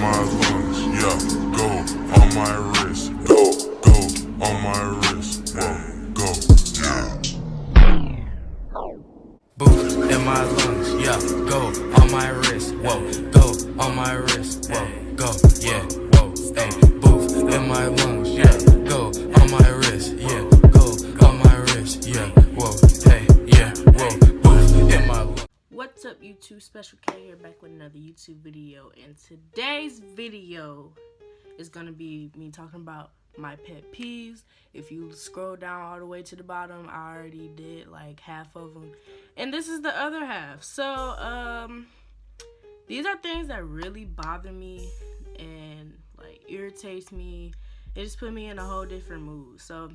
my lungs, yeah, go on my wrist, go on my wrist, whoa, go, yeah. Booth in my lungs, yeah, go on my wrist, whoa, go on my wrist, whoa, go, yeah, whoa, hey, booth in my lungs, yeah, go on my wrist, yeah, go on my wrist, yeah, whoa, hey, yeah, whoa, booth in my lungs. What's up, YouTube? Special K here, back with another YouTube video, and today's video is gonna be me talking about my pet peeves. If you scroll down all the way to the bottom, I already did like half of them, and this is the other half. So these are things that really bother me and like irritates me. It just put me in a whole different mood. So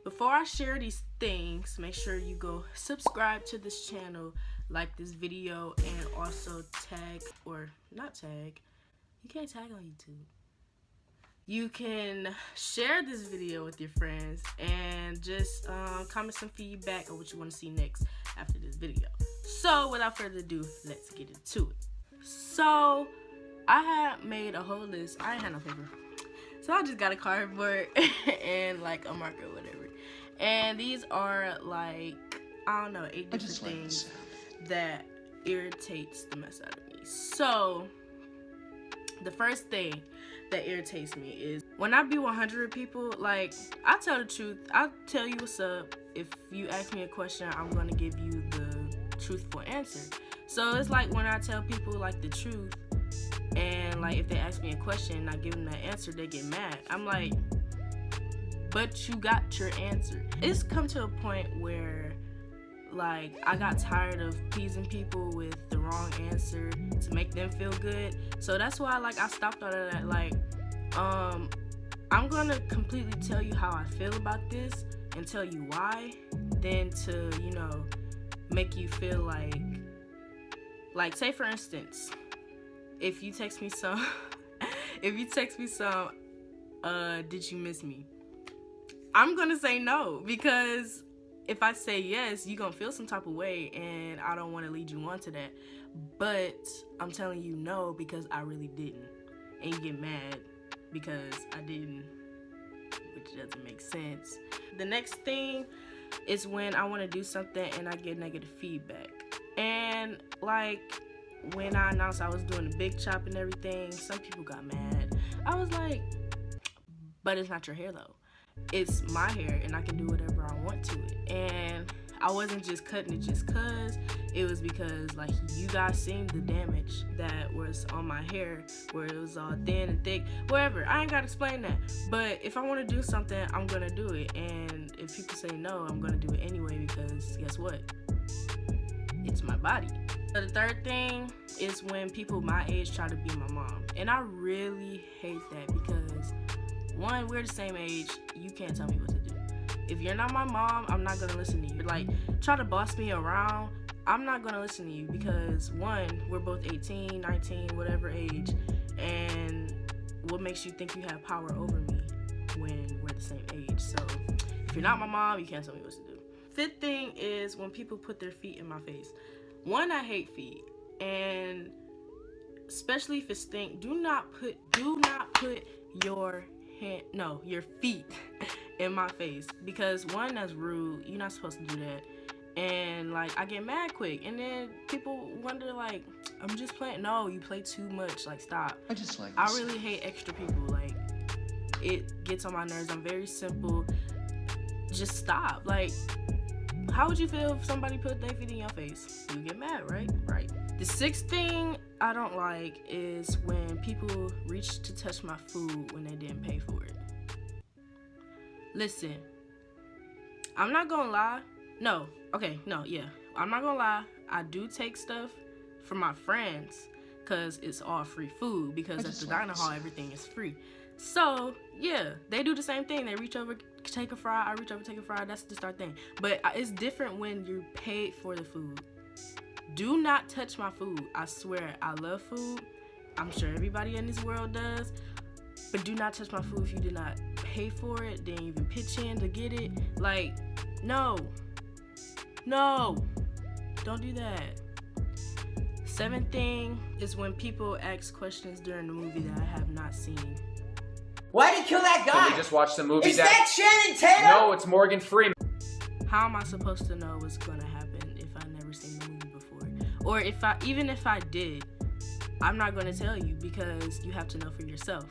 before I share these things, make sure you go subscribe to this channel, like this video, and also tag, or not tag, you can't tag on YouTube. You can share this video with your friends and just comment some feedback on what you want to see next after this video. So without further ado, let's get into it. So I had made a whole list. I ain't had no paper, so I just got a cardboard and like a marker or whatever. And these are like, I don't know, 8 different things that irritates the mess out of me. So the first thing that irritates me is when I be 100 people, like, I tell the truth. I tell you what's up. If you ask me a question, I'm gonna give you the truthful answer. So it's like when I tell people like the truth, and like if they ask me a question and I give them that answer, they get mad. I'm like, but you got your answer. It's come to a point where like I got tired of pleasing people with the wrong answer to make them feel good. So that's why like I stopped all of that. Like I'm gonna completely tell you how I feel about this and tell you why, then to, you know, make you feel like say for instance, if you text me some did you miss me, I'm gonna say no, because if I say yes, you're gonna feel some type of way, and I don't want to lead you on to that. But I'm telling you no because I really didn't, and you get mad because I didn't, which doesn't make sense. The next thing is when I want to do something and I get negative feedback. And like when I announced I was doing the big chop and everything, some people got mad. I was like, but it's not your hair though. It's my hair and I can do whatever I want to it. And I wasn't just cutting it just cause, it was because like you guys seen the damage that was on my hair, where it was all thin and thick, whatever. I ain't gotta explain that. But if I wanna do something, I'm gonna do it. And if people say no, I'm gonna do it anyway, because guess what? It's my body. So the third thing is when people my age try to be my mom. And I really hate that because one, we're the same age. You can't tell me what to do. If you're not my mom, I'm not gonna listen to you. Like, try to boss me around, I'm not gonna listen to you, because one, we're both 18, 19, whatever age, and what makes you think you have power over me when we're the same age? So if you're not my mom, you can't tell me what to do. Fifth thing is when people put their feet in my face. One, I hate feet, and especially if it stink, do not put your feet in my face, because one, that's rude. You're not supposed to do that. And like I get mad quick, and then people wonder like, I'm just playing. No, you play too much. Like, stop. I really hate extra people. Like, it gets on my nerves. I'm very simple. Just stop. Like, how would you feel if somebody put their feet in your face? You get mad, right? Right. The sixth thing I don't like is when people reach to touch my food when they didn't pay for it. Listen, I'm not gonna lie. I'm not gonna lie. I do take stuff from my friends because it's all free food, because at the dining hall everything is free. So yeah, they do the same thing. They reach over, take a fry. I reach over, take a fry. That's just our thing. But it's different when you paid for the food. Do not touch my food. I swear, I love food. I'm sure everybody in this world does. But do not touch my food if you did not pay for it, didn't even pitch in to get it. Like, no. No. Don't do that. 7th thing is when people ask questions during the movie that I have not seen. Why'd he kill that guy? Did we just watch the movie? Is that Channing Tatum? No, it's Morgan Freeman. How am I supposed to know what's gonna happen if I've never seen the movie before? Or even if I did, I'm not gonna tell you because you have to know for yourself.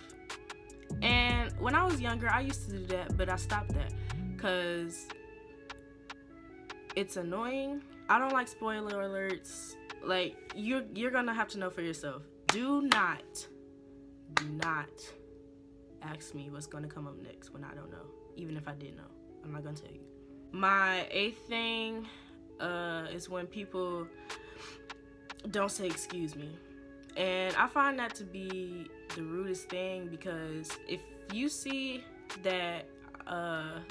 And when I was younger, I used to do that, but I stopped that because it's annoying. I don't like spoiler alerts. Like, you're gonna have to know for yourself. Do not ask me what's gonna come up next when I don't know. Even if I did know, I'm not gonna tell you. My 8th thing is when people don't say excuse me. And I find that to be the rudest thing because if you see that,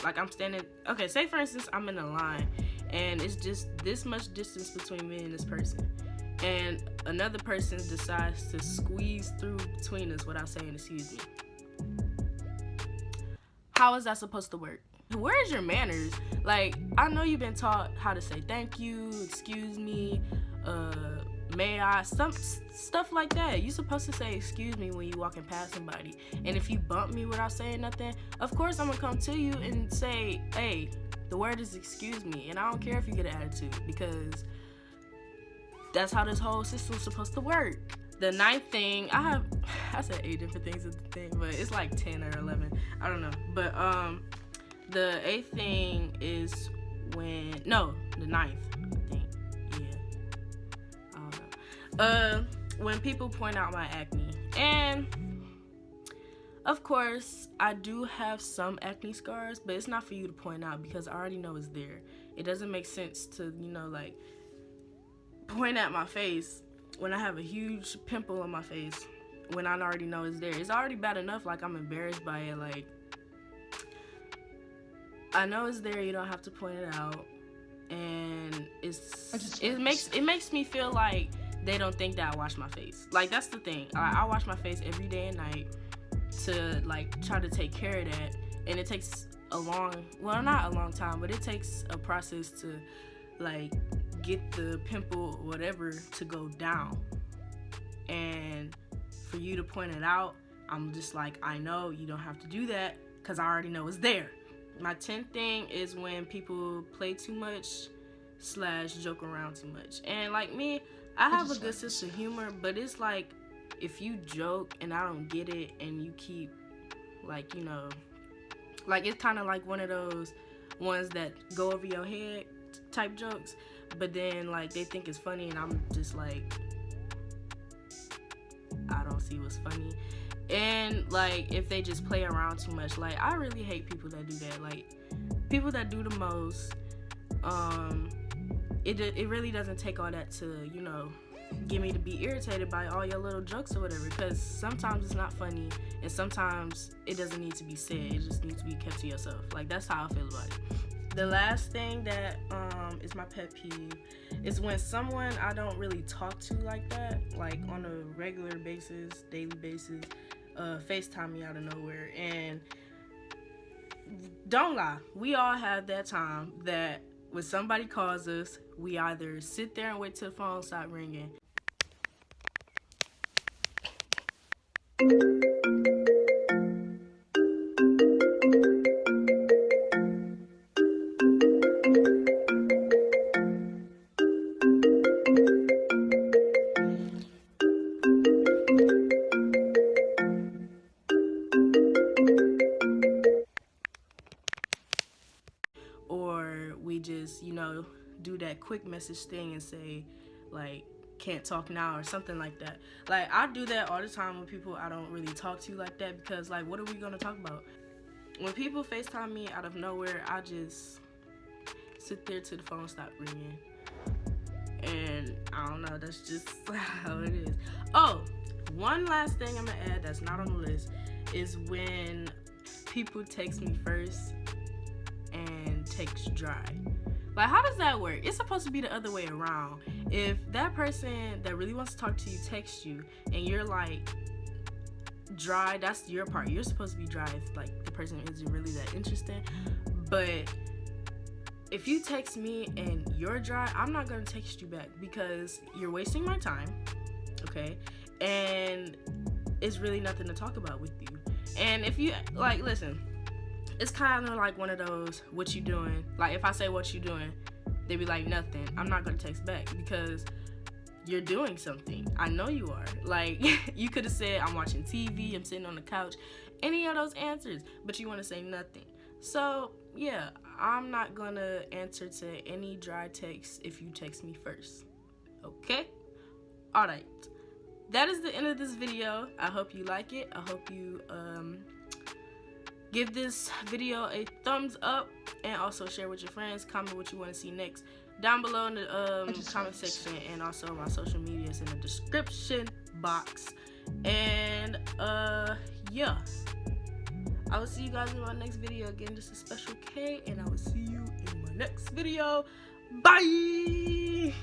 like I'm standing, okay, say for instance, I'm in a line and it's just this much distance between me and this person. And another person decides to squeeze through between us without saying excuse me. How is that supposed to work? Where's your manners? Like, I know you've been taught how to say thank you, excuse me, may I, stuff like that. You're supposed to say excuse me when you're walking past somebody. And if you bump me without saying nothing, of course I'm gonna come to you and say, hey, the word is excuse me. And I don't care if you get an attitude because that's how this whole system's supposed to work. The 9th thing, I said 8 different things at the thing, but it's like 10 or 11. I don't know. But the 8th thing is when, no, the 9th thing. Yeah. I don't know. When people point out my acne. And of course, I do have some acne scars, but it's not for you to point out because I already know it's there. It doesn't make sense to, like, point at my face when I have a huge pimple on my face when I already know it's there. It's already bad enough, like, I'm embarrassed by it. Like, I know it's there, you don't have to point it out. And it makes me feel like they don't think that I wash my face. Like, that's the thing. I wash my face every day and night to, like, try to take care of that. And it takes not a long time, but it takes a process to, like, get the pimple or whatever to go down. And for you to point it out, I'm just like, I know you don't have to do that because I already know it's there. My 10th thing is when people play too much / joke around too much. And like me, I have a good sense of humor, but it's like if you joke and I don't get it and you keep, like, like it's kind of like one of those ones that go over your head type jokes, but then like they think it's funny and I'm just like, I don't see what's funny. And like if they just play around too much, like I really hate people that do that. Like people that do the most, it really doesn't take all that to, get me to be irritated by all your little jokes or whatever, because sometimes it's not funny and sometimes it doesn't need to be said. It just needs to be kept to yourself. Like that's how I feel about it. The last thing that is my pet peeve is when someone I don't really talk to like that, like on a regular basis, daily basis, FaceTime me out of nowhere. And don't lie, we all have that time that when somebody calls us, we either sit there and wait till the phone stop ringing, or we just, do that quick message thing and say, like, can't talk now or something like that. Like, I do that all the time with people I don't really talk to like that because, like, what are we gonna talk about? When people FaceTime me out of nowhere, I just sit there till the phone stop ringing. And I don't know, that's just how it is. Oh, one last thing I'm gonna add that's not on the list is when people text me first and text dry. Like, how does that work? It's supposed to be the other way around. If that person that really wants to talk to you texts you and you're like dry, that's your part. You're supposed to be dry if like the person isn't really that interesting. But if you text me and you're dry, I'm not gonna text you back because you're wasting my time, okay? And it's really nothing to talk about with you. And if you, like, listen, it's kind of like one of those, what you doing? Like, if I say what you doing, they be like, nothing. I'm not gonna text back because you're doing something. I know you are. Like, you could have said, I'm watching TV, I'm sitting on the couch, any of those answers, but you want to say nothing. So, yeah, I'm not gonna answer to any dry text if you text me first. Okay? Alright. That is the end of this video. I hope you like it. I hope you give this video a thumbs up and also share with your friends. Comment what you want to see next down below in the comment section, and also my social media is in the description box. And yeah, I will see you guys in my next video. Again, this is Special K, and I will see you in my next video. Bye.